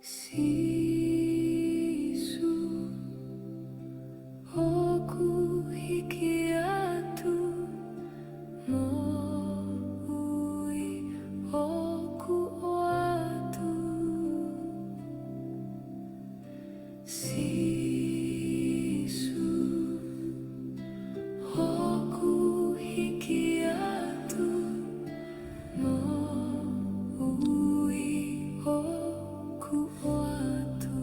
Sisu oku hiki atu mo'ui oku atu Sisu oku hiki atu mo'ui oku atu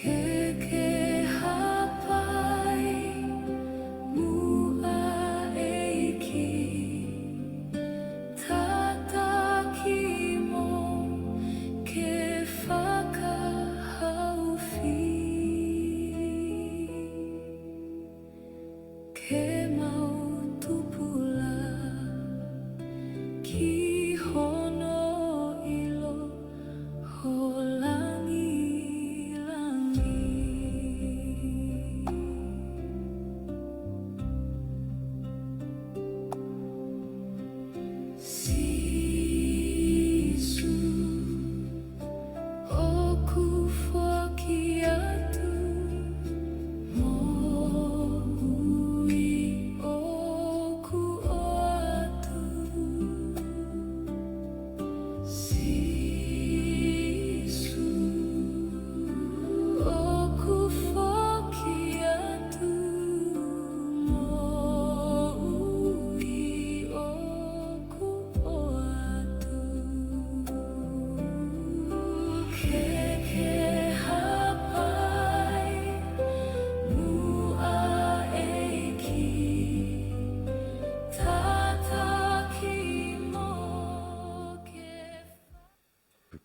Keke hapai mua eiki Tatakimo ke whakahauwhi Ke mau tupula ki hono ilo holangi-langi Sisu oku whaki atu mo'ui oku atu Sisu oku whaki atu mo'ui oku atu Keke hapai mua eiki Tatakimo ke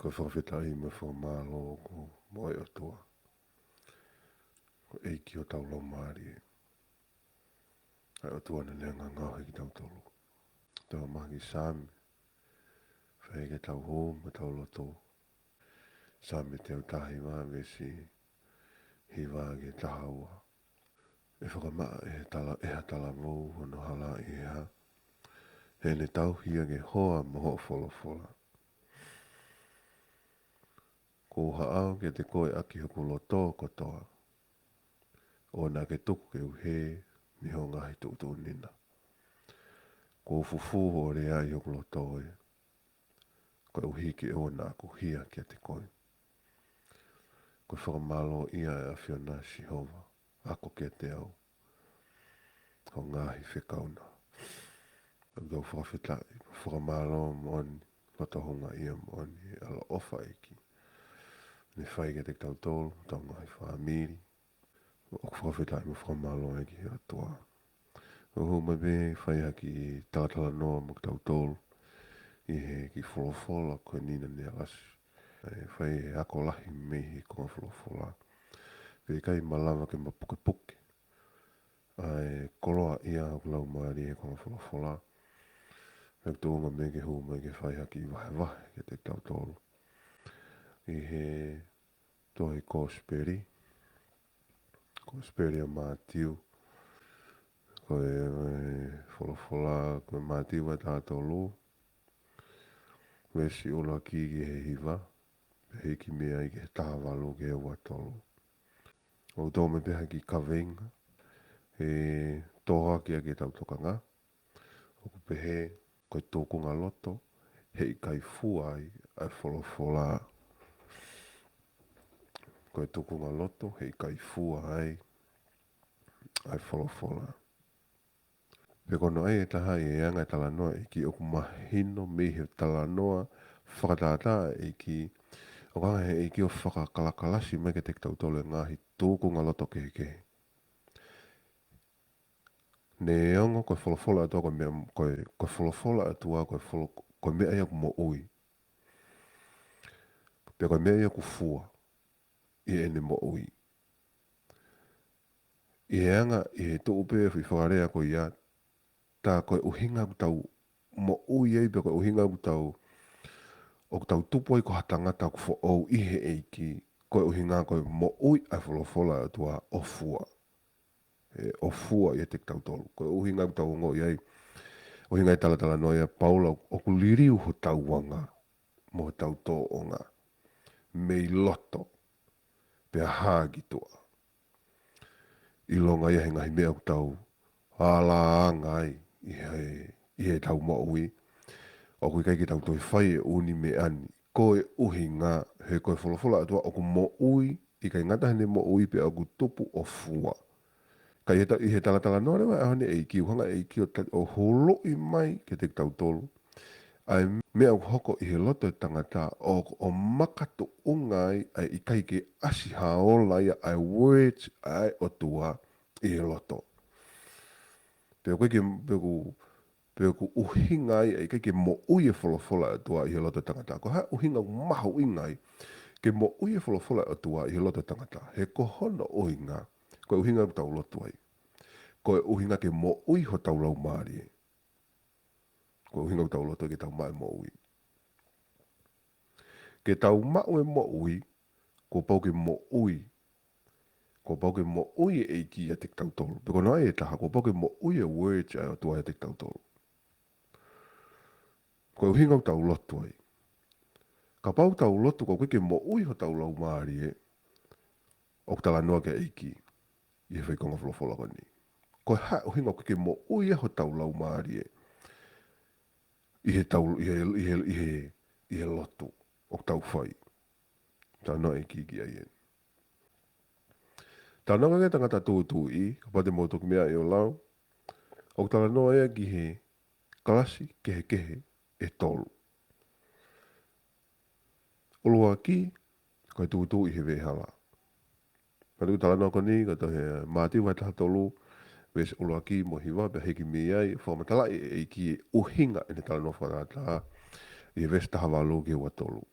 Ko whawhetai me whamalo ko moe o toa. Ko eiki o tau lo maari e. Ai o toa na lenga ngāhi ki tau tolu. Tau mahi sāmi. Whai ke tau hō me tau loto. Sāmi teo tahi wā vesi. Hi wā ke tahaua. E whakamaa e ha tala mou hono hala i ha. He ne tau hia ke hoa moho fola fola. Ko haao ke te koe aki hoku loto kotoa. O nā ke tuku ke uhe mi ho ngahi tutu nina. Ko fufu ho re ai hoku loto e. Ko uhiki o nā ku hia kia te koe. Ko whakamalo ia e a whiona Sihova. Ako kia te au. Ho ngahi whikauna. Kau whakawhitai. Whakamalo moani. Loto honga ia moani. Ala ofa eki. Ne whai ke te tau tolu. Tau ngahi whaamiri. O whakawhitai mo whakamalo eki atua. O hu mai be whai haki tātala noa mo tau tolu. I he ki wholofola koe nina nea lasi. Whai he ako lahi mehi ko wholofola. Pei kai malama ke mapuke puke. Ai koloa ia o lau maari e ko wholofola. Pei tōnga me ke hu mai ke whai haki wahe wahe ke te tau tolu. I he tohi kōsperi. Kōsperi a mātiu. Koe wholofola koe mātiu e tātolu. Wesi ola ki he hiva. Heiki mea i ke tāwalo ke ua tolu. O tō me peha ki kawenga. He toha kia ke tau tokanga. O ku pehe koe tōkunga loto. Hei kai fuai ai wholofola. Koe tōkunga loto. Hei kai fuai ai wholofola. Pe kono ai e taha e anga e talanoa e ki oku mahino mehe talanoa whakatata e ki o kanga he e ki o whakakalakalasi me ke te tau tole ngahi tōku ngā loto kehe. Ne ongo koe wholofola atua koe wholofola atua koe mea ia ku mo ui. Pe koe mea ia ku fua i ene mo ui. I he anga i he tō upe e whakarea koe ia tā koe uhinga ku tau mo ui ei pe koe uhinga ku tau o ku tau tupo i ko hatangata ku fo au i he eiki koe uhinga koe mo ui ai wholofola atua o fua. O fua i te tau tolu. Koe uhinga ku tau ngo i ei. Uhinga i talatala noa ia paula o ku liriu ho tau wanga mo tau tō o ngā mei loto pe hāgi toa. I longa ia he ngahi mea ku tau ala angai i he tau mo ui. O kui kai ki tau toi whai e uni me ani. Ko e uhi ngā he koe wholofola atua o ku mo ui i kai ngata hene mo ui pe o ku tupu o fua. Kai i he talatala noa rewa e hane e iki uhanga e iki o holo i mai ke te tau tolu. Ai mea u hoko i he loto tangata o makato ungai ai i kai ke asi haola ia ai words ai o tua i he loto. Peo koe ke peo ku uhinga ai kai ke mo ui e wholofola o tua i he loto tangata. Ko ha uhinga mahu ingai ke mo ui e wholofola o tua i he loto tangata. He kohono uhinga ko uhinga tau loto ai. Ko uhinga ke mo ui ho tau lau maari e. Ko uhinga tau loto ke tau mai mo ui. Ke tau mau e mo ui, ko pau ke mo ui. Ko pau ke mo ui e ki a te tau tolu. Peko noa e taha, ko pau ke mo ui e words a tua e te tau tolu. Ko uhinga tau loto ai. Ka pau tau loto ko ke mo ui ho tau lau maari e. O tala noa ke eiki. I he whaikonga wholofola koni. Ko ha uhinga ko ke mo ui e ho tau lau maari e. I he loto o tau whai. Tā no e ki ai e. Tā nanga ke tangata tū i, ka pate mō toki mea i o lau, o tala noa ea ki he kalasi kehe e tolu. Ulua ki, kai tū i he vehala. Pari tala noa koni, ka to he māti wai taha tolu, wes ulua ki mo hiwa, pe heki mi ai, whamatala e ki e uhinga e ne tala noa whanata, i he ves taha walu ki ua tolu.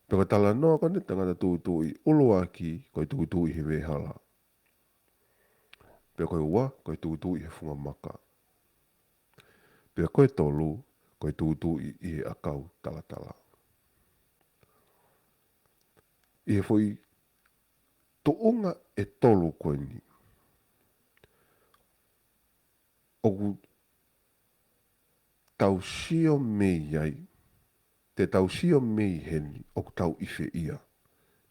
Peka tala noa kone tangata tū i ulua ki koe tū i he wehala. Peka koe ua koe tū i he funga maka. Peka koe tolu koe tū i he akau tala. I he fui toonga e tolu koe ni. Oku tau sio mei ai. Te tau sio mei heni oku tau ife ia.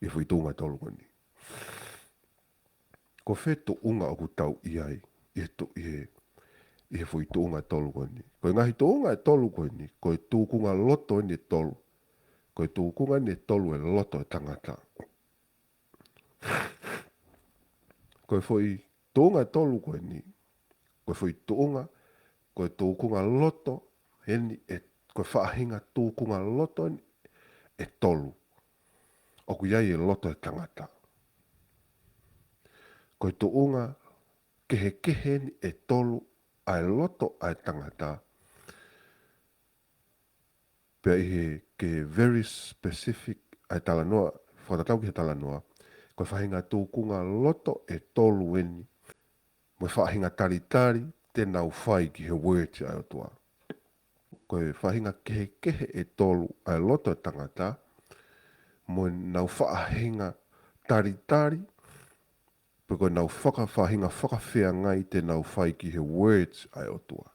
I fui toonga e tolu koe ni. Ko whe toonga oku tau iai. I he fui toonga e tolu koe ni. Koe ngahi toonga e tolu koe ni. Koe tūkunga loto ni e tolu. Koe tūkunga ni e tolu e loto e tangata. Koe fui toonga e tolu koe ni. Koe fui toonga. Koe tūkunga loto. Heni e koe whaahinga tūkunga loto ni e tolu. Oku iai e loto e tangata. Koe toonga kehe ni e tolu ai loto ai tangata. Pea ihe ke very specific ai tala noa, whatatau ki he tala noa, koe whahinga tūkunga loto e tolu eni. Moe whahinga taritari te nau whai ki he words ai o tua. Koe whahinga kehe e tolu ai loto e tangata. Moe nau whahinga taritari. Pe koe nau whahinga whakawhea ngai te nau whai ki he words ai o tua.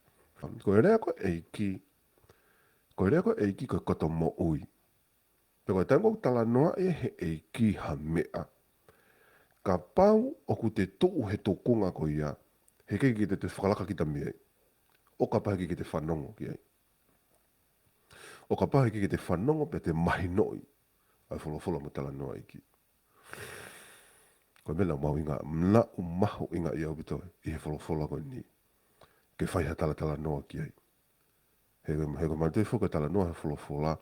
Koe rea koe eiki. Koe rea koe eiki koe koto mo ui. Pe koe tango tala noa e he eiki ha mea. Ka pau oku te tuu he tōkunga ko ia. He kei ki te whakalaka ki ta mea. O ka pahe ki te whanongo ki ai. O ka pahe ki te whanongo pe te mahi noi. Ai wholofola mo tala noa eiki. Koe mena mau inga, mna u mahu inga i au bitoe. I he wholofola koe ni. Ke whaiha tala noa ki ai. He ko mante fuka tala noa he wholofola.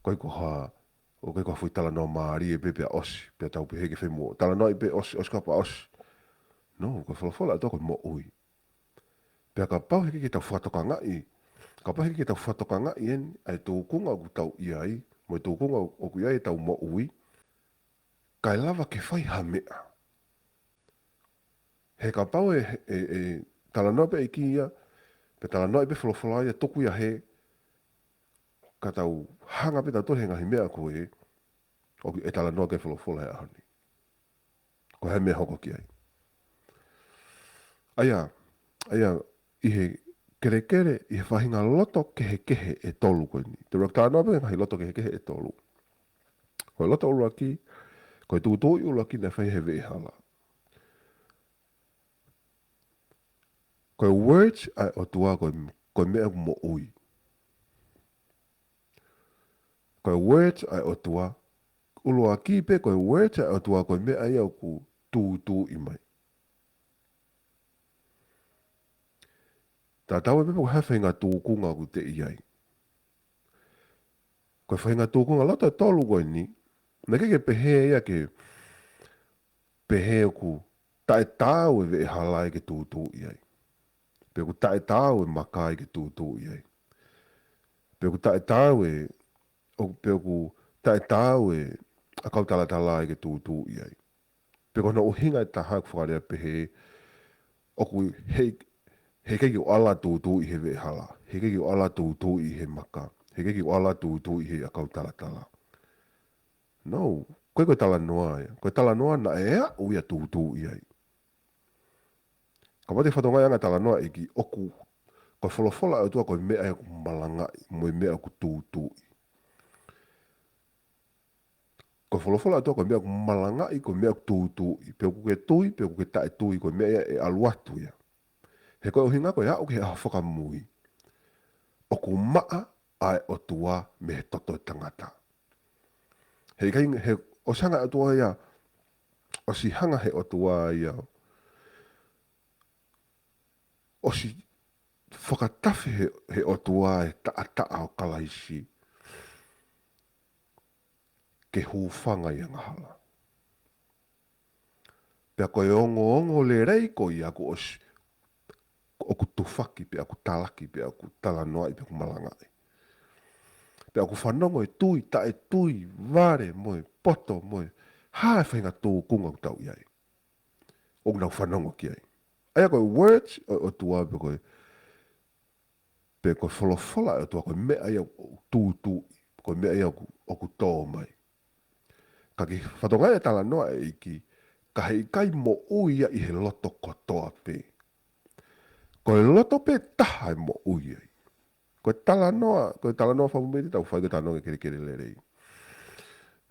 Koe ko haa. O koe ko fui tala noa maari e pepe a osi. Pea tau pe heke whemua. Tala noa i pe osi kapa osi. No, koe wholofola e toko mo ui. Pea ka pau heke ki tau whatoka ngai. Ka pau heke ki tau whatoka ngai en. Ai tō kunga o ku tau iai. Moi tō kunga o ku iai tau mo ui. Kai lava ke whai ha mea. He ka pau tala noa pe iki ia. Pe tala noa i pe wholofola ia toku ia he. Ka tau hanga pe tau tohe ngahi mea koe. O e tala noa ke wholofola ia ahani. Ko he mea hoko ki ai. Aia, i he kere i he whahinga loto kehe e tolu koe ni. Te raka tāna pe ngahi loto kehe e tolu. Koe loto ulu aki, koe tūtō i ulu aki na whai he vei hala. Koe words ai o tua koe mea mo ui. Koe words ai o tua, ulu aki pe koe words ai o tua koe mea ia ku tūtō i mai. Tā tau e pepe ko hawhi ngā tūkunga ku te iai. Koe whahinga tūkunga loto e tolu koe ni, na ke pehe ia ke pehe ku tae tāu e vei halai ke tūtū iai. Pe ku tae tāu e makai ke tūtū iai. Pe ku tae tāu e akau tala ke tūtū iai. Pe ko na uhinga e taha ku whakarea pehe o ku he keki o ala tūtū i he vei hala. He keki o ala tūtū i he maka. He keki o ala tūtū i he akau tala. No, koe tala noa ia. Koe tala noa na ea uia tūtū iai. Ka wate whatonga anga tala noa iki oku. Koe wholofola au tua koe mea ku malangai. Moe mea ku tūtū. Koe wholofola au tua koe mea ku malangai. Koe mea ku tūtū. Peo ku ke tui, peo ku ke tae tui. Koe mea e aluatu ia. He koe ohinga koe au ke ha whakamui. Oku maa ai o tua me he toto tangata. He o sanga o tua ia, o si hanga he o tua ia, o si whakatafi he o tua e taa o kalaisi, ke hūwhanga i ngahala. Pea koe ongo le rei ko ia ko o ku tufaki, pe aku talaki, pe aku talanoa, pe aku malangai. Pe aku whanongo e tui, tae tui, vare, moe, poto, moe, hae whainga tō kunga ku tau iai. O nau whanongo ki ai. Aia koe words o tua pe koe wholofola o tua koe mea ia tūtū, koe mea ia o ku tō mai. Ka ki whatonga e tala noa e iki, ka hei kai mo uia i he loto kotoa pe. Koe loto pe taha e mo uia i. Koe tala noa whamumeti tau whai tala noa kere le rei.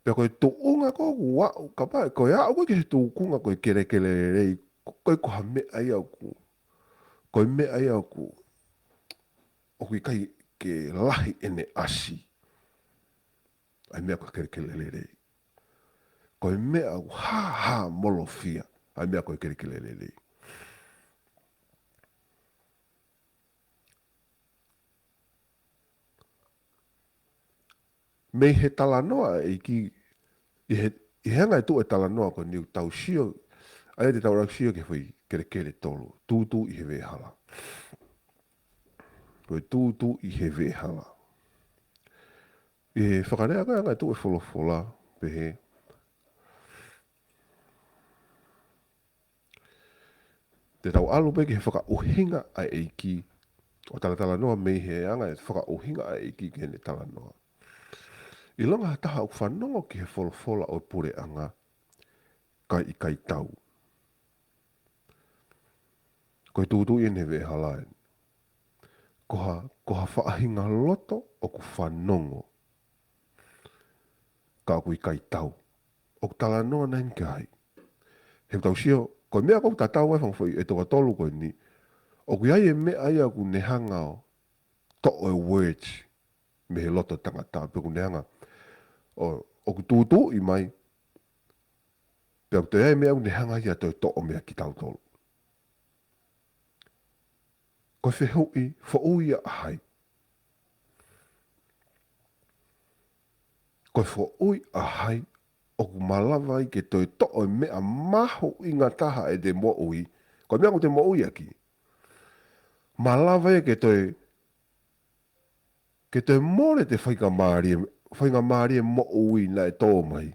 Pea koe tuunga ko wau, ka pae, koe au koe ke he tuukunga koe kere le rei, koe koha mea ia ku, koe mea ia ku, o kui kai ke lahi ene asi. Ai mea koe kere le rei. Koe mea au ha molo fia, ai mea koe kere le rei. Mei he tala noa e ki, i hanga e tu e tala noa ko niu tau sio, ai te tau rau sio ke whi kere tolu, tūtū i he vehala. Koe tūtū i he vehala. I whakarea koe anga e tu e wholofola, pehe. Te tau alu pe ke he whaka uhinga ai eiki, o tala noa mei he anga e whaka uhinga ai eiki ke ne tala noa. I longa taha o whanongo ki he wholofola o pure anga, kai i kai tau. Koe tūtū i ne vehala e. Koha whaahinga loto o ku whanongo. Ka ku i kai tau. O ku tala noa nain kai. He tau sio, koe mea kou ta tau e whangwhai e toka tolu koe ni. O ku iai e mea ia ku nehanga o to e words me he loto tangata. Pe ku nehanga o ku tūtū i mai. Pe ku te iai mea ku nehanga ia to e to o mea ki tau tolu. Koe whehui, whaui a ahai. Koe whaui ahai o ku malawa i ke toi to'o e mea maho i ngā taha e te mo ui. Koe mea ko te mo ui aki. Malawa i ke toi more te whainga maari e mo ui na e tō mai.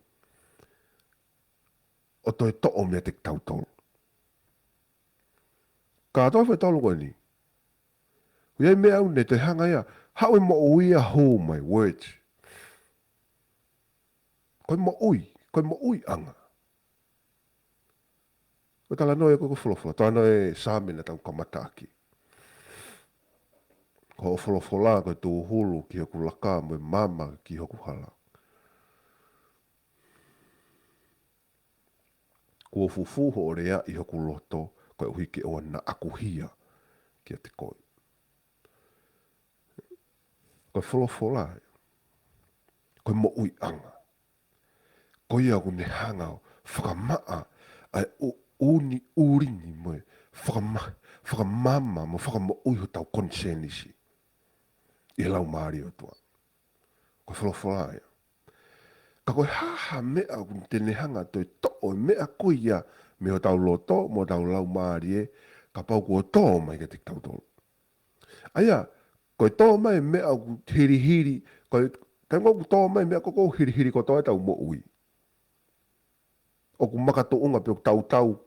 O toi to'o mea te tau tolu. Ka toi whai tolu koe ni. Iai mea au ne te hanga ia, hau e mo ui a hō mai, words. Koe mo ui anga. Koe tala noe koe wholofola, tala noe sāmena tau kamata aki. Ko o wholofola ko tū hulu ki hoku laka mo mama ki hoku hala. Ko fufuho o rea i hoku loto ko e uhi ke o na akuhia ki a te koi. Ko wholofola ko mo ui anga. Ko ia ku ne hanga o whakamaa ai uni urini mo e whakamama mo whakamo ui ho tau konsenisi. I lau maari o tua. Ko wholofola ia. Ka koe haha mea kun tene hanga toi to'o mea koe ia me o tau loto mo tau lau maari e ka pau kua to'o mai ka tik tau tolo. Aia, koe to'o mai mea ku hiri hiri, koe tango ku to'o mai mea koko hiri hiri ko to'e tau mo ui. O ku maka to unga pe o tau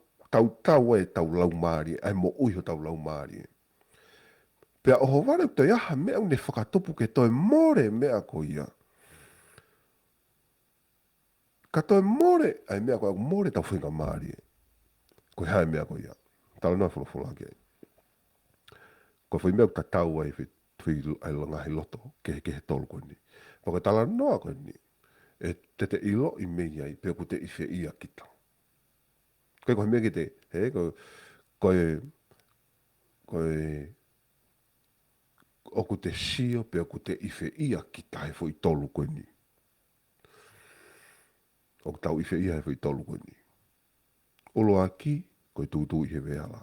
e tau lau maari ai mo ui ho tau lau maari e. Pea oho wale toi aha mea une whakatopu ke toi more mea ko ia. Ka toi more, ai mea koe more tau whinga maari e. Koe hae mea ko ia. Tala noa wholofola ke. Koe whi mea ka tau ai whi ai langa he loto ke he tolu koe ni. Koe tala noa koe ni. E te ilo i mei ai pea ku te ife ia kita. Koe mea ki te, he, koe oku te sio pea ku te ife ia kita he fo i tolu koe ni. O tau ife ia he fo i tolu koe ni. Olo aki, koe tūtū i he veala.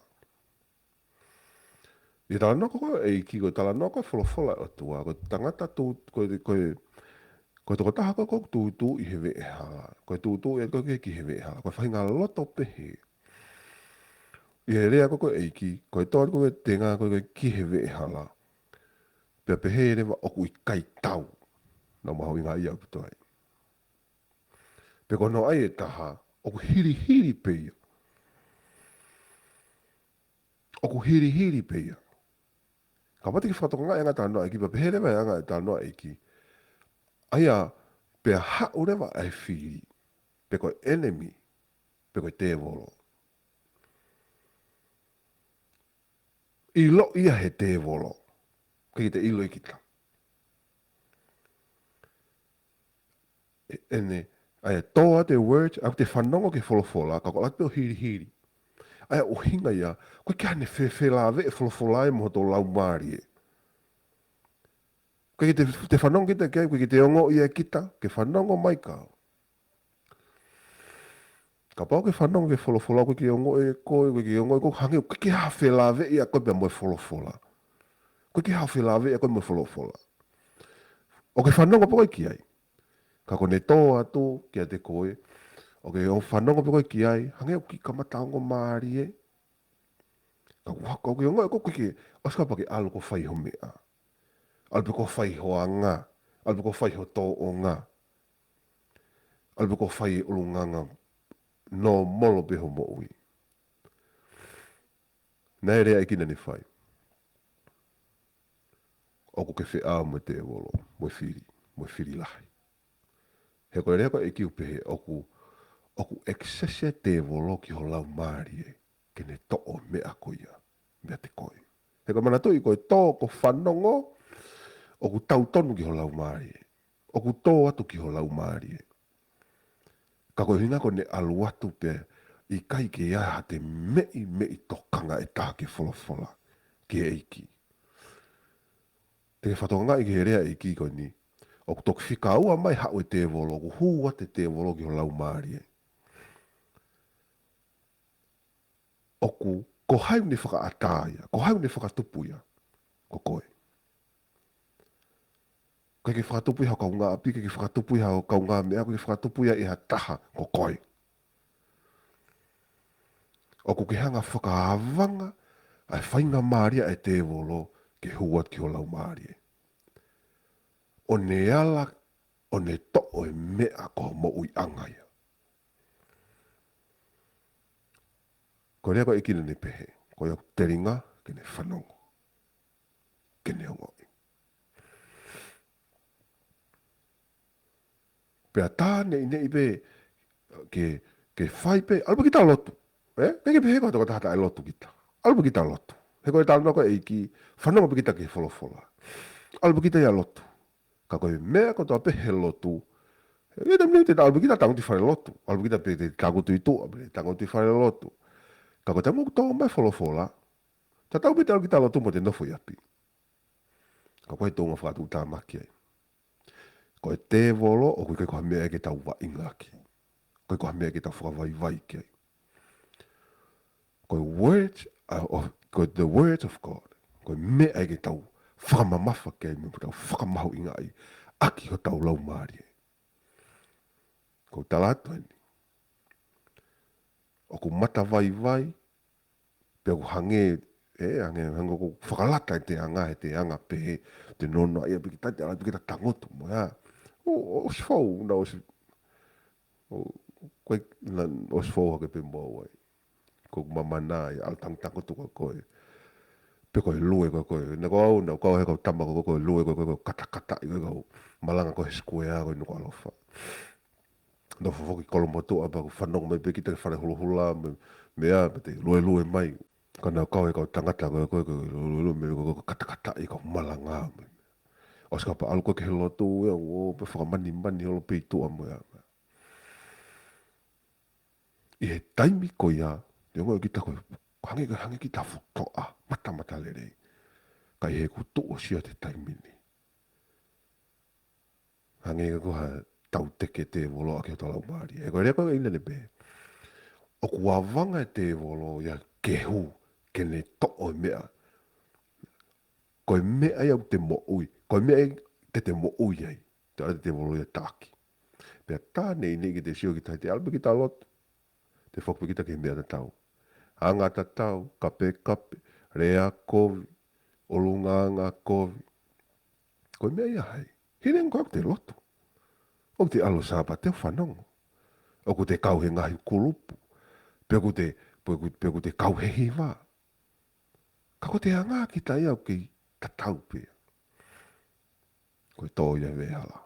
I tala noko koe e iki, koe tala noko wholofola o tua, koe tangata koe toko taha koe tūtū i he veala. Koe tūtū i koe ki he veala. Koe whainga loto pehe. I he rea koe e iki, koe tōri koe tenga koe ki he veala. Pea pehe rewa oku i kai tau. Nau maho i ngā ia putoai. Pe koe no ai e taha, oku hiri hiri peia. Oku hiri hiri peia. Ka pati ki whakatoko ngā anga tānoa eki, pa pehe rewa anga tānoa eki. Aia, pe hau rewa ai whiri. Pe koe enemy, pe koe tēvolo. I lo ia he tēvolo. Kei te ilo ikita. Ene, aia toa te words, au te whanongo ke wholofola, ka ko lakpeo hiri hiri. Aia o hinga ia, koe kia ne whewhela ave e wholofola e moho tō lau maari e. Koe te whanongo kita kei, koe ki te ongo ia kita, ke whanongo mai kao. Ka pao ke whanongo ke wholofola, koe ki ongo e koe, koe ki ongo e koe hangi, koe ki ha whela ave ia koe pia moe wholofola. Koe ki ha whela ave ia koe moe wholofola. O ke whanongo po koe ki ai. Ka kone tō atu kia te koe. O ke o whanongo po koe ki ai. Hange o ki kamataongo maari e. Ka waka o ke ongo e koe ki. Oska pa ke alu ko whai ho mea. Alu pe ko whai ho a ngā. Alu pe ko whai ho tō o ngā. Alu pe ko whai ulu nganga. No molo pe ho mo ui. Nei rea ikina ni whai. Oku ke whea mo te wolo. Mo whiri lahi. He koe rea koe e ki upehe oku eksese te wolo ki ho lau maari e. Ke ne to'o mea koia. Mea te koe. He koe manatui koe tō ko whanongo. Oku tau tonu ki ho lau maari e. Oku tō atu ki ho lau maari e. Ka koe hinga koe ne alu atu pe i kai ke ia te mei tokanga e tā ke wholofola. Ke eiki. Te whatonga i ke rea eiki koe ni. Oku toku whika ua mai hau e te wolo, oku hua te wolo ki ho lau maari e. Oku, ko hau ni whaka atāia, ko hau ni whaka tupuia, ko koe. Koe ki whakatupu i hau kau ngā api, ke ki whakatupu i hau kau ngā mea, koe ki whakatupu i ha taha, ko koe. Oku ki hanga whakaavanga, ai whainga maari e te wolo, ke hua ki ho lau maari e. O ne ala, o ne to'o e mea ko mo ui angaia. Ko rea ko ikina ne pehe, ko ia teringa, ke ne whanongo, ke ne ongoi. Pea tāne i ne ipe, ke whai pe, alpa ki tā lotu, ke pehe ko toko tahata e lotu kita, alpa ki tā lotu. He koe talo ko eiki, whanonga pekita ke wholofola. Albu kita ia lotu. Ka koe mea ko toa pehe lotu. E te mneu te albu kita tango ti whare lotu. Albu kita pe te kagutu i tua, tango ti whare lotu. Ka koe tamu toa mai wholofola. Ta tau pita albu kita lotu mo te nofo i api. Ka koe tonga whakatu tā maki ai. Koe te volo o koe koe mea ke tau wa inga ki. Koe mea ke tau whakawai vai ki ai. Koe words koe the words of God. Koe mea ke tau whakamamafa ki ai. Me tau whakamahu inga ai. Aki ho tau lau maari ai. Koe talatu ani. O ku mata vai vai. Pea ku hange hange ko whakalata e te anga pe te nono ia piki tate ala piki ta tangotu mo ya. O sfou na koe o sfou hake pe mo wai. Ko mamana ia al tangotu koe. Pe koe lue koe. Na ko au na ko he ko tama koe lue koe kata i koe malanga koe square koe nuko alofa. No fofoki kolomoto apa ko whanong mai peki te whare hula mea te lue mai. Kana kau e kau tangata koe me kata i kau malanga. O ska pa alu koe ke lotu e o pe whakamani holo pe itua mo ya. I he taimi ko ia, te ngoi kita koe, hange kita futoa, mata lere. Kai he ku tō sia te taimi ni. Hange ko ha tau teke te volo ake o talau maari. E koe reko e ina ne pe. O ku awanga te volo ia kehu, ke ne to'o mea. Koe mea ia te mo ui. Koe mea te mo ui ai. Te ara te volo ia tāki. Pea tāne i ki te sio ki tai te albe ki tā lotu. Te whakpe ki ta ke mea ta tau. Anga ta tau, kape, rea kovi, olunganga kovi. Koe mea ia hai. Hine ngā te lotu. O te alo sāpa te whanongo. O ku te kau he ngahi kulupu. Pea ku te kau he hiwa. Ka ko te anga ki ta ia ki ta tau pia. Koe tō ia vehala.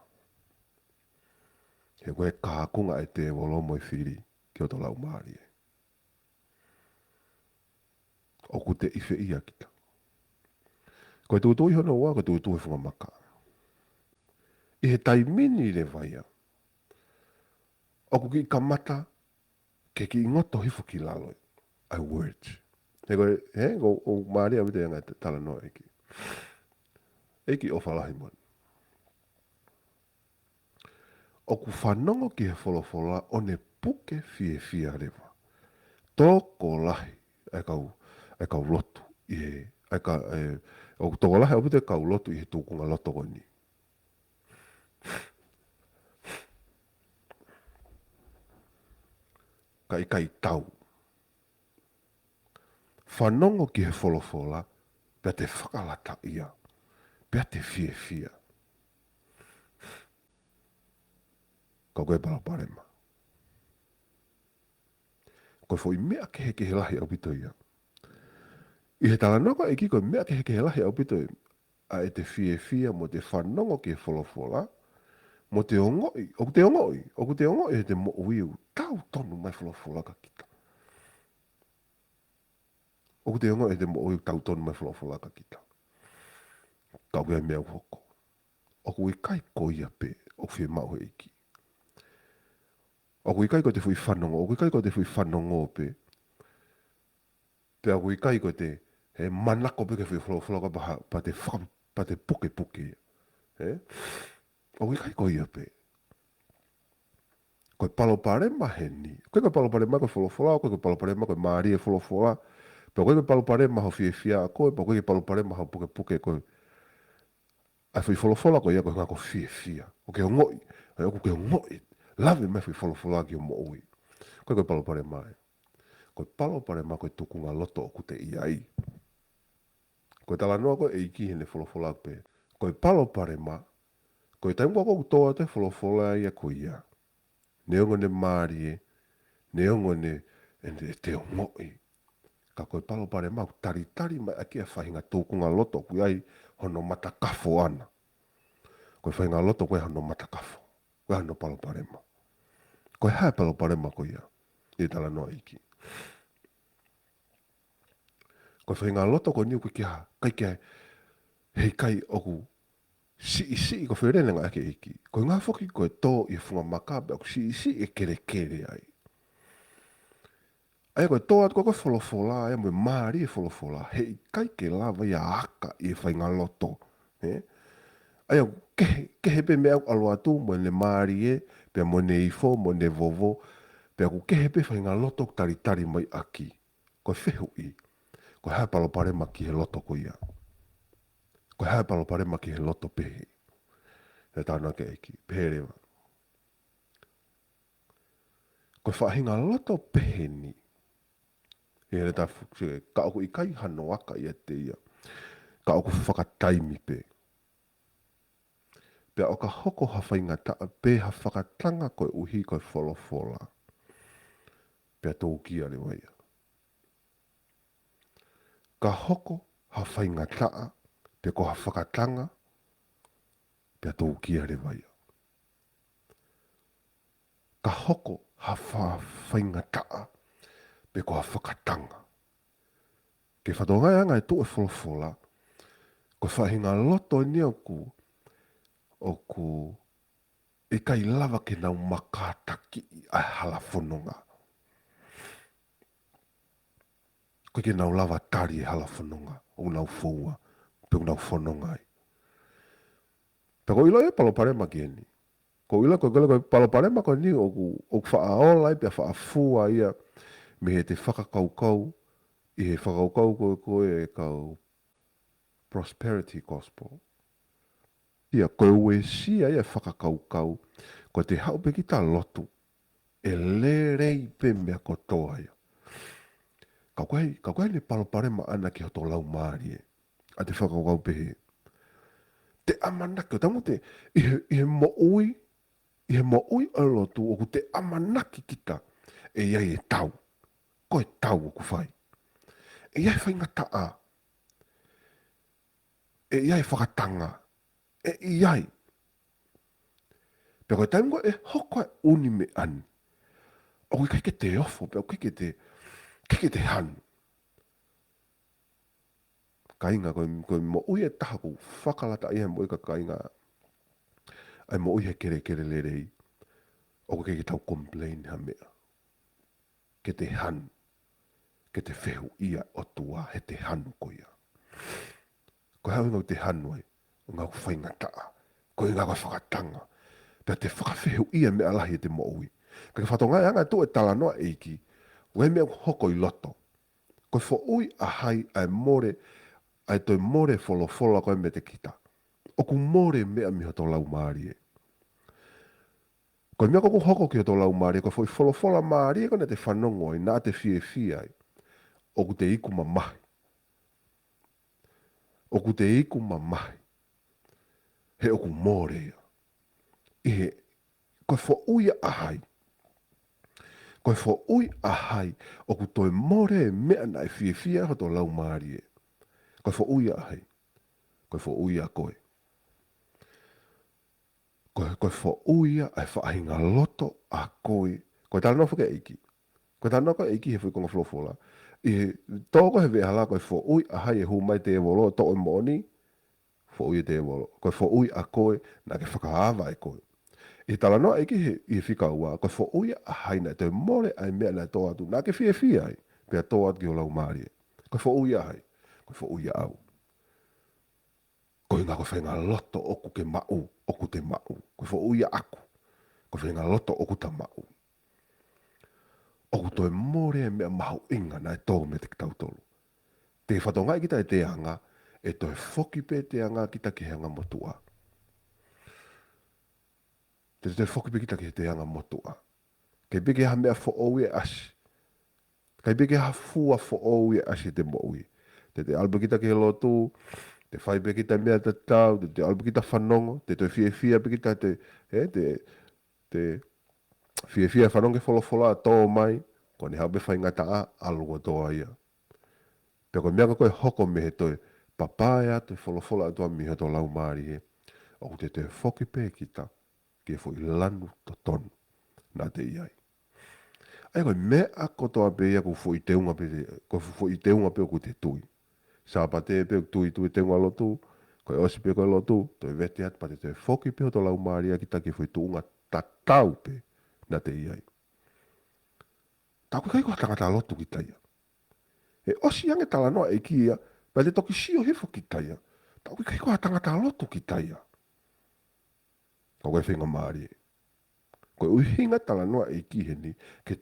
He koe kākunga e te wolo moi whiri ki o to lau maari e. O ku te ife ia kita. Koe tūtui hono wā, koe tūtui whangamaka. I he taimini le vaia. O ku ki kamata, ke ki ingoto hifu ki laloi. I words. He koe, o maari a wite anga tala no eki. Eki o whalahi moni. O ku whanongo ki he wholofola o ne puke fie rewa. Tōko lahi e kau lotu i he, o tōko lahi au te kau lotu i he tūkunga loto koni. Kai tau. Whanongo ki he wholofola, pia te whakalata ia, pia te fie. Kau koe paraparema. Koe fo i mea ke he lahi au pito ia. I he tala noka e ki koe mea ke he lahi au pito ia. A e te fie mo te whanongo ki he wholofola, mo te ongoi, o ku te ongoi he te mo uiu, tau tonu mai wholofola ka kita. O ku te ongoi he te mo uiu, tau tonu mai wholofola ka kita. Kau koe mea uhoko. O ku i kai koia pe, o fie mau he iki. O ku i kai ko te fui whanongo, pe. Pe a ku i kai ko te he manako pe ke fui wholofola pa te puke. O ku i kai ko ia pe. Koe palo pare mahe ni. Koe palo pare mahe koe wholofola, koe palo pare mahe koe maari e wholofola. Pe koe palo pare mahe fie a koe, pe koe palo pare mahe puke koe. A fui wholofola koe ia koe ngako fie. O ke ngoi, o ku ke ngoi. Lave me fui wholofola ki o mo ui. Koe palo pare mahe. Koe palo pare mahe koe tukunga loto o ku te iai. Koe tala noa koe e iki hene wholofola pe. Koe palo pare mahe. Koe taimua koe kutoa te wholofola ia koe ia. Neongo ne maari e. Neongo ne te o ngoi. Ka koe palo pare mahe tari mai aki a whahinga tukunga loto ku iai hono matakafo ana. Koe whahinga loto koe hono matakafo. Koe hono palo pare mahe. Koe hae palo pare mahe koe ia. I tala noa iki. Ko whainga loto ko niu kia, kai hei kai oku si ko where nga ake iki. Ko ngā whoki ko e tō i whunga makabe aku si e kere ai. Ai ko tō atu ko wholofola, ai mo maari e wholofola, hei kai ke lava ia aka i whainga loto. Ai au kehe pe mea alo atu mo ne maari e, pe mo ne ifo, mo ne vovo, pe aku kehe pe whainga loto tari mai aki. Ko whehu i, ko hae palo pare maki he loto ko ia. Ko hae palo pare maki he loto pehe. He tāna ke eki, pehe rewa. Ko whahinga loto pehe ni. He re tā ka oku i kai hano aka ia te ia. Ka oku whakataimi pe. Pea o ka hoko ha whainga taa pe ha whakatanga koe uhi koe wholofola. Pea tō kia le waia. Ka hoko ha whainga taa pe ko ha whakatanga pea tō kia le waia. Ka hoko ha whainga taa pe ko ha whakatanga. Ke whatongai anga e tō e wholofola ko whahinga loto ni oku e kai lava ke nau makataki ai hala whanonga. Ko ke nau lava tari e hala whanonga o nau whaua pe nau whanonga ai. Pe ko ilo e paloparema ki eni. Ko ilo ko gale ko paloparema ko ni oku whaaola i pe whaafua ia me he te whakakaukau i he whakaukau koe e kau prosperity gospel. Ia koe ue sia ia whakakaukau ko te hau pe ki tā lotu e le rei pe mea kotoa ia. Ka koe ne paloparema ana ki hoto lau maari e. A te whakaukau pe he. Te amanaki o tango te i he mo ui a lotu o ku te amanaki kita e iai e tau. Ko e tau o ku whai. E iai whainga taa. E iai whakatanga. E iai. Pea koe taimgo e hoko e uni me ani. O kui ke te ofo, pea kui ke te hanu. Kainga koe mo ui e taha ku whakalata ia mo i ka kainga. Ai mo ui he kere le rei. O kui ke tau complain ha mea. Ke te hanu. Ke te whehu ia o tua he te hanu ko ia. Ko hau ngau te hanu ai. O ngau whainga taa. Ko ngau whakatanga. Pea te whakawhehu ia mea lahi e te mo ui. Ka ke whatonga e anga tu e tala noa eiki. Ue mea hoko i loto. Ko wha ui a hai ai more. Ai toi more wholofola koe me te kita. O ku more mea mi hoto lau maari e. Ko mea koko hoko ki hoto lau maari e. Ko foi wholofola maari e kone te whanongo ai. Nā te fie ai. O ku te iku mamahi. O ku te iku mamahi. He o ku more ia. Ihe. Ko wha ui a hai. Ko wha ui a hai. O ku toi more e mea nai fie hoto lau maari e. Ko wha ui a hai. Ko wha ui a koe. Ko wha ui a ai whaahinga loto a koe. Ko tala no whake eiki. Ko tala no whake eiki he whikonga wholofola. I tōko he vehala ko wha ui a hai e hu mai te e wolo to e moni. Wha ui e te e wolo. Ko wha ui a koe na ke whakaawa e koe. I tala no eiki he whika ua. Ko wha ui a hai na te more ai mea na tō atu. Na ke fie ai. Pea tō atu ki o lau maari e. Ko wha ui a hai. Ko wha ui a au. Ko inga ko whainga loto oku ke mau, oku te mau. Ko wha ui a aku. Ko whainga loto oku ta mau. Oku toi more e mea mahu inga na e tō me te tautolu. Te whatonga i kita e te anga, e toi whoki pe te anga kita ki hanga motua. Te toi whoki pe kita ki te anga motua. Kei beke ha mea who oue asi. Kei beke ha fua who oue asi te mo ui. Te alba kita ki he lotu, te whai pe kita mea te tau, te alba kita whanongo, te toi fie pe kita te fie whanonge wholofola tō mai, ko ne haube whai ngata a alua tō aia. Pea koe mea koe hoko me he toi papaya, te wholofola toa mi he tō lau maari he, o te te whoki pe kita, ki e fo i lanu to tonu, nā te iai. Ai koe mea ko toa pe ia ko fo i te unga pe o ku te tui. Sa pa te pe tu te ngā lotu, koe osi pe koe lotu, toi vete at pa te foki pe o to lau maria ki take foi tuunga tatau pe na te iai. Tako kai ko tangata lotu ki taia. E osi ange tala noa e ki ia, pa te toki sio hefo ki taia. Tako kai ko tangata lotu ki taia. Ko koe whenga maari. Koe uhinga tala noa e ki heni, ke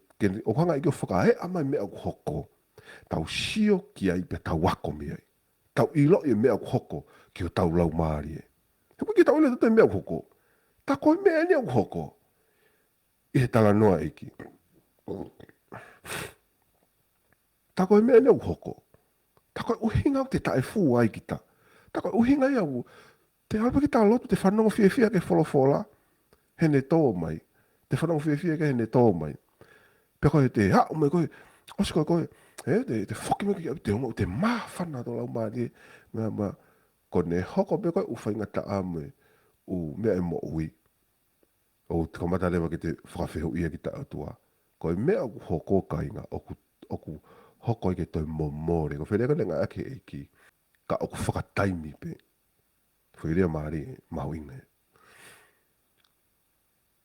o hanga i kio whakahe amai mea ku hoko. Tau sio ki ai pe tau wako mi ai. Tau ilo i mea ku hoko ki o tau lau maari e. Hepo ki tau ile tutai mea ku hoko. Ta koe mea ni au hoko. I he tala noa e ki. Ta koe mea ni au hoko. Ta koe uhinga o te tae fu ai ki ta. Ta koe uhinga i au. Te alpa ki ta lotu te whanongo fia fia ke wholofola. Hene tō mai. Te whanongo fia fia ke hene tō mai. Pe koe te hao mai koe. Osi koe. Te whoki mai ki te maa whana tō lau maari. Mea ko ne hoko pe koe uwhainga ta ame. U mea e mo ui. O te kamata rewa ki te whakawhehu ia ki ta atua. Koe mea ku hoko kainga. Oku hoko i ke toi momore. Ko wheneka nenga ake e ki. Ka oku whakataimi pe. Whiria maari mauinga.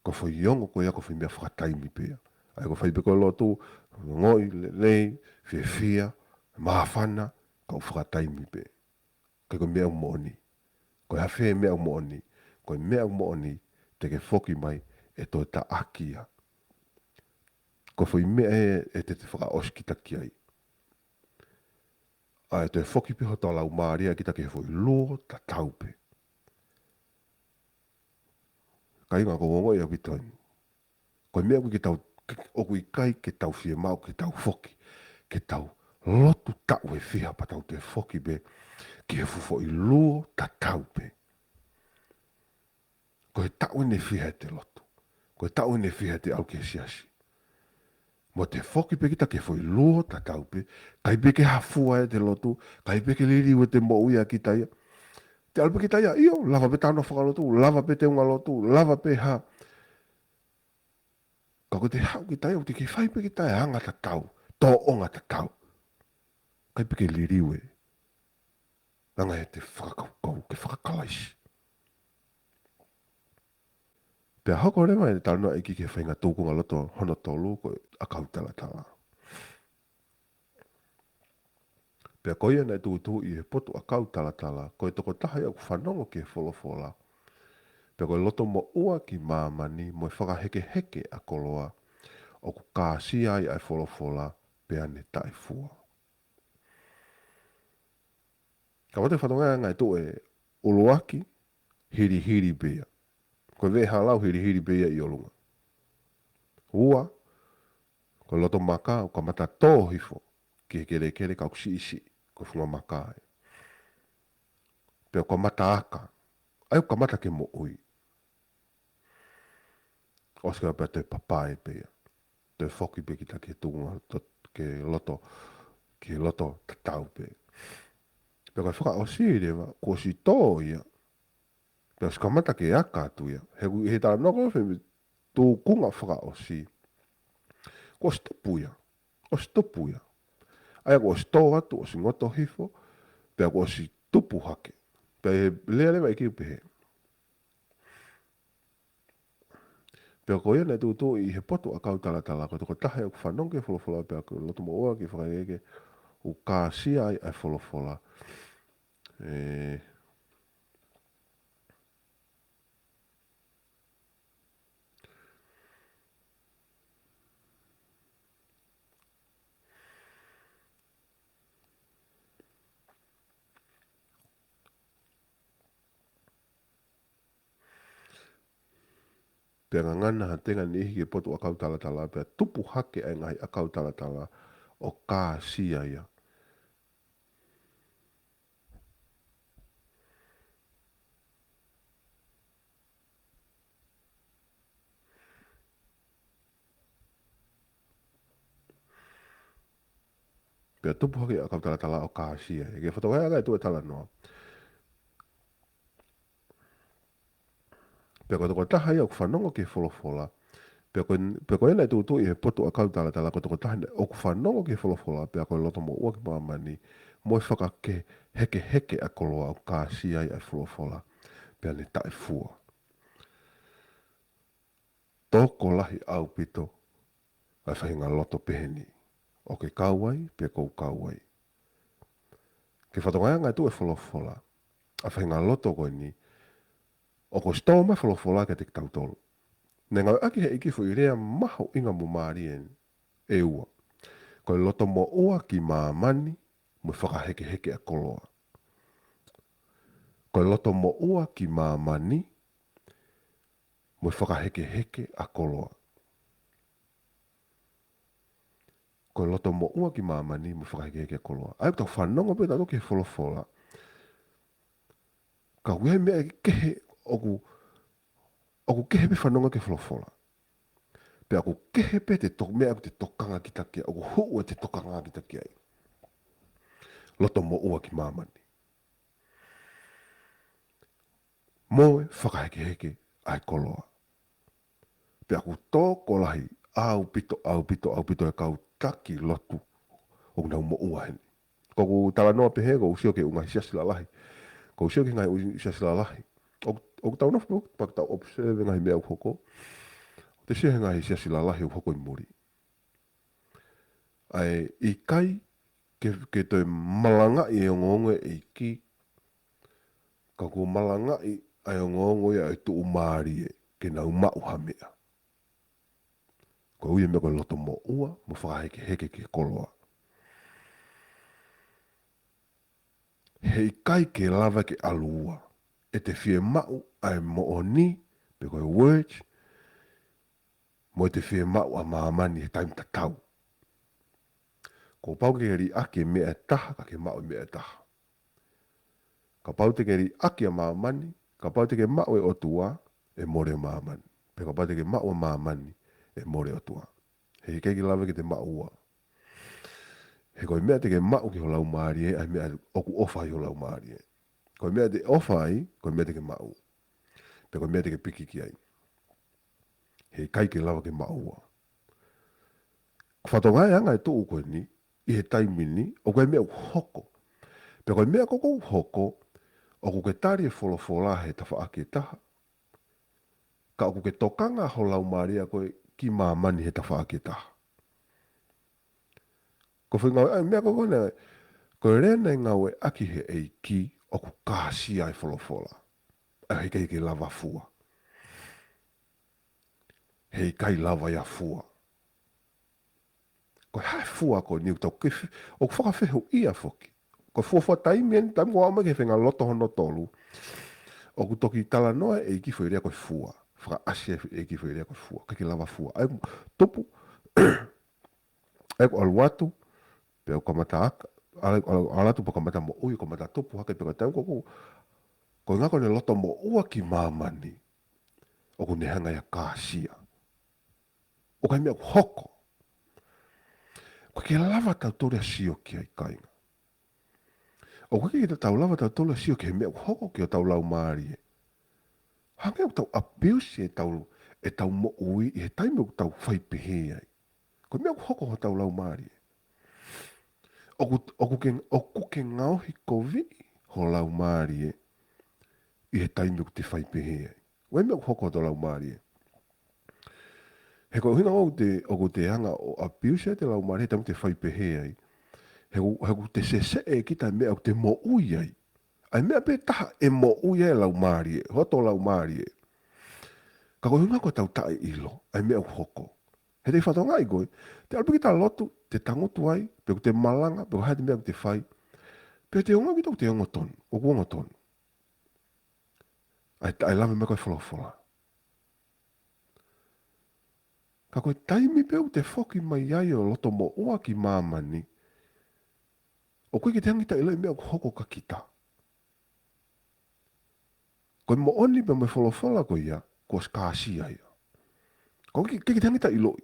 Ko whaiongo koe ako whi mea whakataimi pe. Ai ko whaipe koe lotu. Ngoi, lei, whia, maafana. Ka o whakataimi pe. Koe koe mea umoni. Koe hawhi mea umoni. Koe mea umoni. Te ke whoki mai e toi ta akia. Ko whi mea e te whakaosi ki taki ai. Ai te whoki pe hota lau maaria ki take whi luo ta taupe. Ka inga ko ngongo i a witoni. Ko mea ki tau oku i kai ke tau whie mau ke tau whoki. Ke tau lotu tau e whiha pa tau te whoki be. Ki he fufo i luo ta taupe. Ko he tau ne whiha te lotu. Ko he tau ne whiha te au ke siasi. Mo te whoki pe kita ke whoi luo ta taupe, kai pe ke hafua e te lotu, kai pe ke liri ue te mo uia ki taia. Te alpe ki taia, io, lava pe tano whakalotu, lava pe te unga lotu, lava pe ha. Ka ko te hau ki taia, te ke whai pe ki taia hanga ta tau, tō onga ta tau. Kai pe ke liri ue. Nanga he te whakakau, ke whakakalaisi. Pea hoko rewa e tāna e ki ke whainga tōkunga loto hono tolu ko a kautala tala. Pea koia nei tūtu i he potu a kautala tala ko e toko taha au whanongo ke wholofola. Pea koe loto mo ua ki māmani mo e whakaheke heke a koloa o ku kāsia ai ai wholofola pea ne tai fua. Ka wate whanonga ngai tō e uluaki hiri hiri bea. Koe vei halau hiri bea i olunga. Ua, koe loto maka o ka mata tōhifo ki he kere ka uksi isi ko whunga maka e. Pea ka mata aka, ai o ka mata ke mo ui. Oska pea te papae pea. Te whoki pe ki ta ke tunga ke loto tatau pe. Pea ka whaka o sirewa, ko si tō ia. Pea ska mata ke aka tu ia. He tā noko whi tō kunga whaka o si. Ko stopu ia. O stopu ia. Ai ko sto atu o si ngoto hifo. Pea ko si tupu hake. Pea he lea lewa i ki upehe. Pea ko ia nei tū i he potu a kautala tala. Ko toko tahe o whanonge wholofola. Pea ko loto mo oa ki whakaeke. O kāsia ai wholofola. Pea ngana hatenga ni ihi ke potu a kautala tala. Pea tupu hake ai ngai a kautala tala o kāsia ia. Pea tupu hake a kautala tala o kāsia. E ke whatawai aga e tu e tala noa. Pea ko taha ia o whanongo ke wholofola. Pe koe nei tu i he poto a kautala tala ko toko tahine o ku whanongo ki wholofola pe a koe loto mo ua ki mamani mo e whakake heke a koloa o kāsi ai ai wholofola pe ane tae fua. Toko lahi au pito ai whahinga loto peheni. O ke kauai pe kou kauai. Ke whatonga ngai tu e wholofola a whahinga loto koe ni o ko stoma wholofola ke te tautolo. Nē ngau aki he iki fu i rea maho inga mo maarien e ua. Koe loto mo ua ki maamani mo whakaheke a koloa. Koe loto mo ua ki maamani mo whakaheke a koloa. Koe loto mo ua ki maamani mo whakaheke a koloa. Ai tau whanonga pe tato ke wholofola. Ka wehe mea kehe oku kehe pe whanonga ke wholofola. Pe aku kehe pe te tok mea te tokanga ki takia. Aku huu te tokanga ki takia. Loto mo ua ki mamani. Moe whakaheke ai koloa. Pe aku tōko lahi au pito e kau taki lotu. Oku nau mo ua heni. Koku tala noa pe hego usio ke unga hisiasila lahi. Ko usio ke ngai hisiasila lahi. Oku tau nofu pak tau observe ngai mea uhoko. Te sia he ngai hisiasila lahi uhoko i muri. Ai i kai ke toi malanga i e ngongo e ki. Ka ku malanga i ai ngongo e tu umari e ke nau mau hamea. Ko uye me ko loto mo ua mo whakaheke ke koloa. Hei kai ke lava ke alua. E te fie mau ai mo o ni pe koe words mo te fie mau a maamani he taim tatau. Ko pau ke ri ake mea taha ka ke mau mea taha. Ka pau te ke ri ake a maamani, ka pau te ke mau e otua e more maamani. Pe ka pau te ke mau a maamani e more otua. Hei kei ki lava ke te mau ua. He koe mea te ke mau ki ho lau maari e, ai mea oku ofa i ho lau maari e. Koe mea te ofa ai, koe mea te ke mau. Pe koe mea te ke piki ki ai. Hei kai ke lava ke mau ua. Whatonga e anga e tuu koe ni, i he taimini, o koe mea hoko. Pe koe mea koko hoko, o ku ke tari e wholofola he tawha ake taha. Ka o ku ke tokanga ho lau maari a koe ki maamani he tawha ake taha. Ko whi ngau, mea koko nei, koe rea nei ngau e aki he eiki, o ku kāsi ai wholofola. Hei kai ke lava fua. Hei kai lava ia fua. Ko hae fua ko ni tau ke o whakawhehu ia foki. Ko fuafua taimien, taim ko ama ke whenga loto hono tolu. O ku toki tala noa e ki whairea koe fua. Whaka asia e ki whairea koe fua. Kake lava fua. Ai topu. Ai ko aluatu. Pe o kamata aka. Alatu pa kamata mo ui kamata topu. Haka peka taim ko ngako ne loto mo ua ki mamani. O ku nehanga ia kāsia. O kai mea hoko. Ko ke lava tau tore sio ki ai kainga. O ko ke tau lava tau tore sio ki he mea hoko ki o tau lau maari e. Hange o tau abuse e tau mo ui i he taime o tau whaipehe ai. Ko mea hoko ho tau lau maari e. O ku ke ngauhi kovi ho lau maari e i he taime o te whaipehe ai. Wai mea hoko ho tau lau maari e. He ko hina o te hanga o abuse te lau maari he taime te whaipehe ai. He ku te sese e kita mea o te mo ui ai. Ai mea pe taha e mo ui e lau maari e. Hoto lau maari e. Ka koe hunga ko tau tae ilo. Ai mea hoko. He te whatonga i koe. Te alpiki ta lotu, te tangotu ai, pe ku te malanga, pe ku hae te mea ku te whai. Pe te hunga ki tau te ongoton, o ku ongoton. Ai lave me koe wholofola. Ka koe taimi pe u te whoki mai ai o loto mo ua ki mamani. O koe ki te hangita ilo i mea hoko ka kita. Koe mo oni pe me wholofola ko ia, ko skasi ai. Ko ke te hangita ilo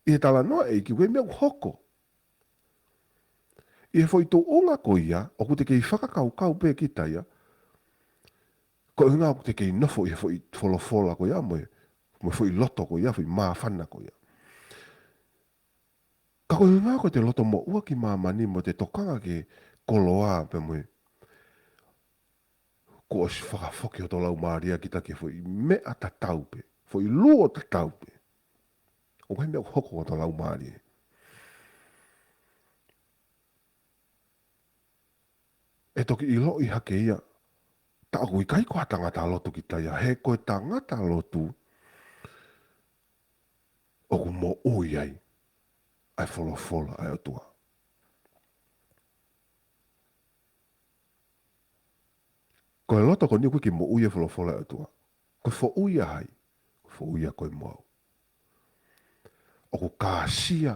i he tala noa e ki koe mea hoko. I he foi tō onga ko ia, o ku te kei whakakau pe kita ia, ko hunga o ku te kei nofo i he foi wholofola ko ia moe, mo fo I loto ko ia, fo I mawhana ko ia. Ka koe ngā koe te loto mo ua ki mamani mo te tokanga ke koloa pe moe. Ko os whakafoki o tō lau Māria ki take fo I mea ta taupe, fo I luo ta taupe. O kai mea hoko o tō lau Māria. E toki I lo I hake ia, ta aku I kai koa tangata lotu ki taia, he koe tangata lotu, o ku mo ui ai, ai wholofola ai atua. Koe loto ko ni kuki mo ui e wholofola ai atua. Koe fo ui ai, fo ui a koe moau. O ku kāsia,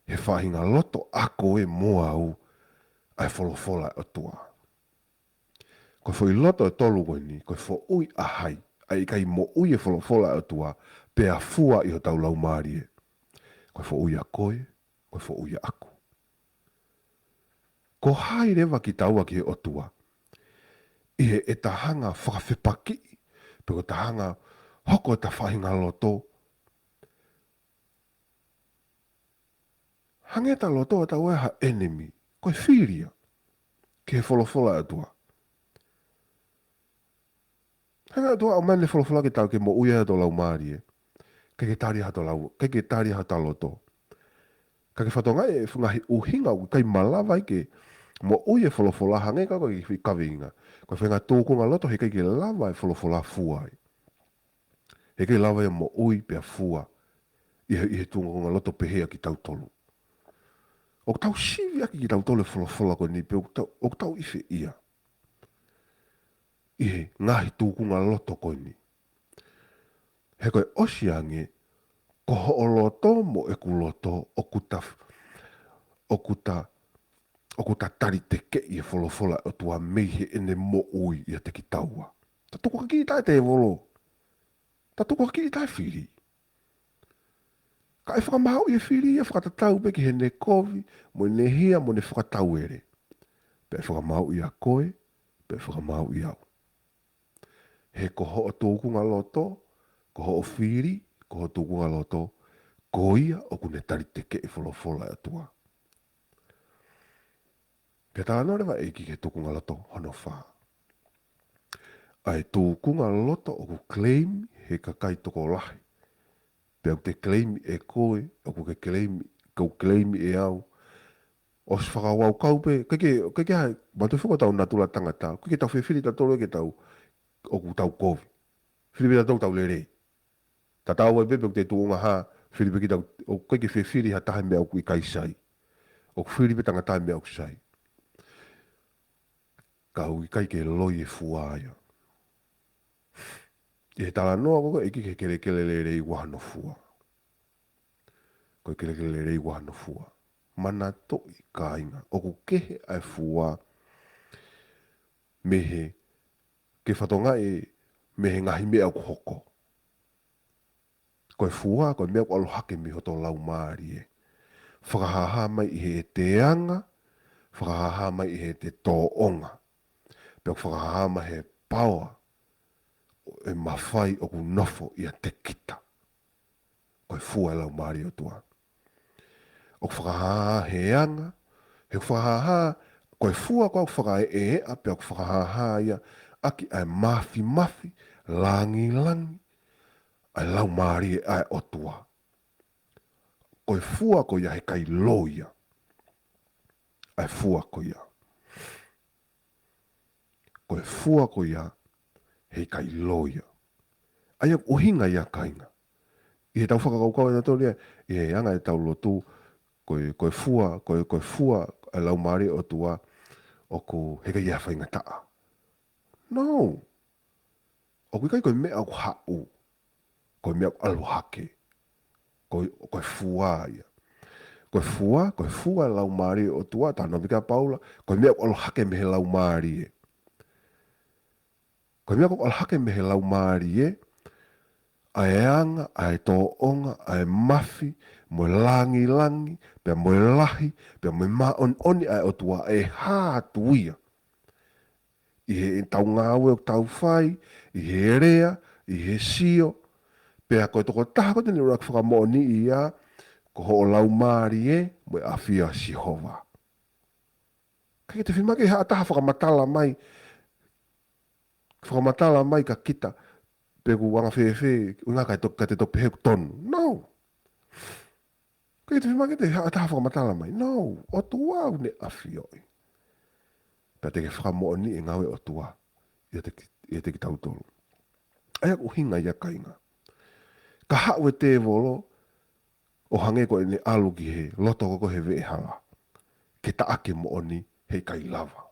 he whahinga loto ako e moau, ai wholofola ai atua. Koe fo I loto e tolu koe ni, koe fo ui a hai, ai kai mo ui e wholofola ai atua, pe a fua I o tau lau Mārie. Koe fo ui a koe, koe fo ui a aku. Ko hai rewa ki taua ki he otua. I he e tahanga whakawhepaki, pe ko tahanga hoko e ta whahinga loto. Hangeta loto e tau eha enemy, koe whiria, ki he wholofola atua. Hanga atua au mane wholofola ki tau ke mo uia to lau Mārie. Ke tari hato lau, ke tari hata loto. Ka ke whatonga e whangahi uhinga u kai malawa ke mo uie wholofola hange ka koe ki kawinga. Koe whenga tōkunga loto he kai ke lawa e wholofola fuai. He kai lawa e mo ui pia fua. I he tōkunga loto pehea ki tau tolu. O tau siwi aki ki tau tolu e wholofola koe ni pe o tau ife ia. I he ngahi tōkunga loto koe ni. He koe osiange ko ho loto mo e ku loto o kuta tari te ke I e wholofola o tua meihe ene mo ui I a te ki taua. Ta toko ka ki tai te volo. Ta toko ka ki tai whiri. Ka e whakamahau I e whiri e whakatatau pe ki he ne kovi, mo ne hia mo ne whakatau ere. Pe e whakamahau I a koe, pe e whakamahau I au. He ko ho o tōkunga loto, ko ho o whiri, ko ho tōkunga loto, ko ia o kune tari te ke e wholofola e tua. Pia tā norewa e ki ke tōkunga loto hono whā. Ai tōkunga loto o ku claim he kakai toko lahi. Pia te claim e koe, o ku ke claim e au. O si whakawau kaupe, keke hai, matu whakotau natula tangata, keke tau whiwhiri ta tolo ke tau, o ku tau kovi. Whiwhiri ta tau lerei. Ta tau e pepe o te tuonga ha, whiwhiri ki tau, o keke whiwhiri ha tahe mea o ku I kaisai. O whiwhiri pe tangata mea o kusai. Ka hui kai ke loi e fuaia. I he tala noa koko e ki ke kele rei wahano fua. Koe kele rei wahano fua. Mana to I kāinga. O ku kehe ai fua. Mehe. Ke whatonga e mehe ngahi mea ku hoko. Koe fua, koe mea ku alohake mi hoto lau Mārie. Whakahaha mai I he te anga. Whakahaha mai I he te tōonga. Pea whakahaha mai he paua. E mawhai o ku nofo I a te kita. Koe fua e lau Mārie o tua. O whakahaha he anga. He whakahaha. Koe fua koe whakae e a pea whakahaha ia. Aki ai mafi. Langi. Ai lau Mārie ai o tua. Koe fua ko ia he kai loia. Ai fua ko ia. Koe fua ko ia he kai loia. Ai o hinga ia kainga. I he tau whakakaukau e tau lia, I he anga e tau lotu, koe fua ai lau Mārie o tua, o ko he kai ia whainga taa. No. O koe mea au hau. Koe mea au alohake. Koe fua ia. Koe fua lau Mārie o tua, tāna vika paula, koe mea au alohake mehe lau Mārie. Koe mea au alohake mehe lau Mārie, ai anga, ai tōonga, ai mafi, moe langi, pia moe lahi, pia moe maoni ai o tua, e hātuia. I he tau ngāwe o tau whai, I he rea, I he sio, Pea koe toko taha koe tene ura whakamooni ia, ko ho o lau maari e, mo e awhia Sihova. Kai te whimake haa taha whakamatala mai ka kita, pe ku wanga whewhe, unga ka te tope heku tonu. No! Kai te whimake te haa taha whakamatala mai. No! O tua au ne awhia oi. Pea te ke whakamooni e ngawe o tua, ia te ki tautoro. Aia ku hinga ia kainga. Ka hau e te volo, o hange ko ne alu ki he, loto ko he vee hala. Ke ta ake mooni, he kai lava.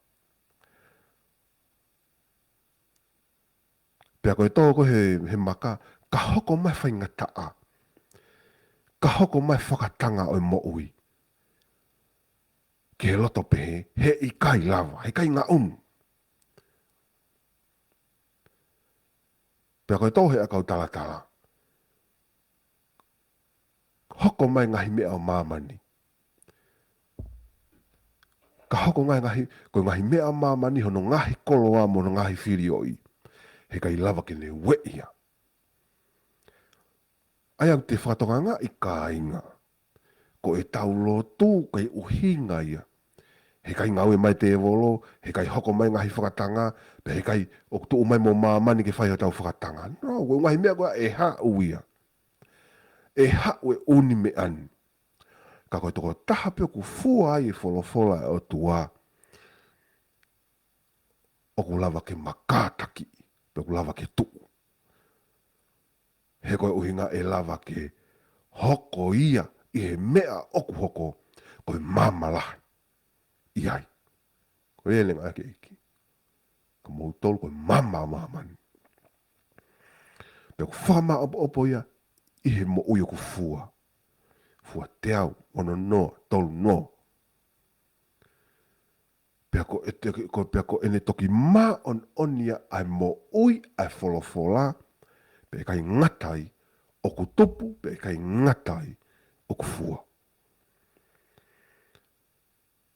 Pea koe tō ko he maka, ka hoko mai whainga taa. Ka hoko mai whakatanga o mo ui. Ke he loto pehe, he i kai lava, he kai ngā unu. Pea koe tō he akau talatala. Hoko mai ngahi mea o māmani. Ka hoko ngai ngahi, koe ngahi mea o māmani hono ngahi koloa mo no ngahi whiri oi. He kai lava ke ne weia. Ai au te whakatonganga i ka inga. Ko e tau lotu kai uhinga ia. He kai ngaue mai te evolo, he kai hoko mai ngahi whakatanga, pe he kai o tu mai mo māmani ke whai o tau whakatanga. No, koe ngahi mea koe e ha uia. E ha ue uni me ani. Ka koe toko taha peo ku fua ai e wholofola o tua. O ku lava ke makataki, peo ku lava ke tuu. He koe uhinga e lava ke hoko ia, i he mea oku hoko, koe mamalahi. Iai. Koe e lenga ake iki. Ka mou tolu koe mamani. Peo ku whama opo ia, i he mo uio ku fua. Fua te au, ono no, tolu no. Pea ko ene toki ma on onia ai mo ui ai wholofola, pe kai ngatai o ku tupu, pe kai ngatai o ku fua.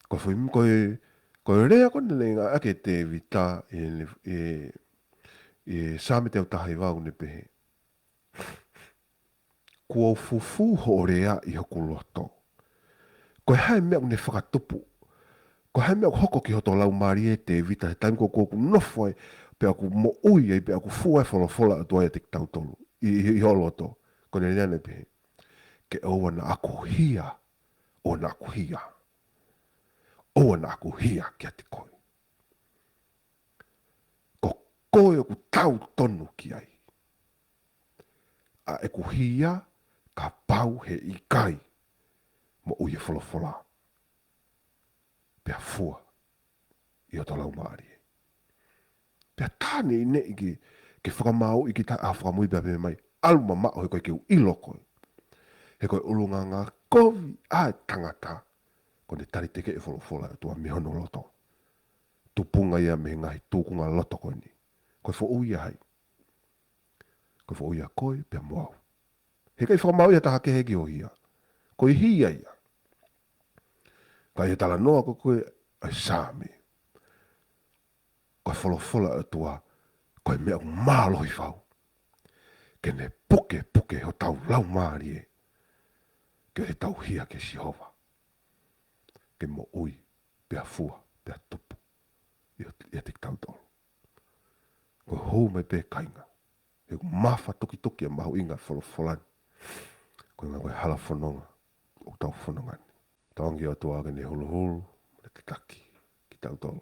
Koe rea kone lenga ake te vita e sāme te utahi wau ne pehe. Kua fufu ho rea i hoku loto. Koe hai mea une whakatupu. Koe hai mea hoko ki hoto lau maari e te vita, he taimi ko kōku nofoi, pe aku mo ui e pe aku fuai wholofola atua e te tautolu. I holoto. Kone rea ne pehe. Ke oua na aku hia. O na aku hia. Oua na aku hia kia te koe. Ko koe oku tau tonu ki ai. A eku hia ka pau he ikai mo ui e wholofola. Pea fua i o talau maari. Pea tāne i ne i ke whakamau i ki ta a whakamui pia pia mai. Alu mamao he koe ke u ilo koe. He koe ulunga ngā kovi a tangata. Ko ne tari teke e wholofola tua mihono loto. Tupunga ia me ngahi tūkunga loto koe ni. Koe fo uia hai. Koe fo uia koe pia moau. He kai whakamau ia taha ke heki o hia. Koe hia ia. Kai he tala noa koe ai sāme. Koe wholofola atua. Koe mea mālohi whau. Ke ne puke ho tau lau maari e. Ke he tau hia ke Sihova. Ke mo ui, pea fua, pea tupu. Ia te tau tolu. Koe hou me pe kainga. He mawha toki a mahu inga wholofolani. Koe ngā koe hala whanonga. O tau whanongani. Tawangi atua ake ne hulu, le te taki. Ki tau tolu.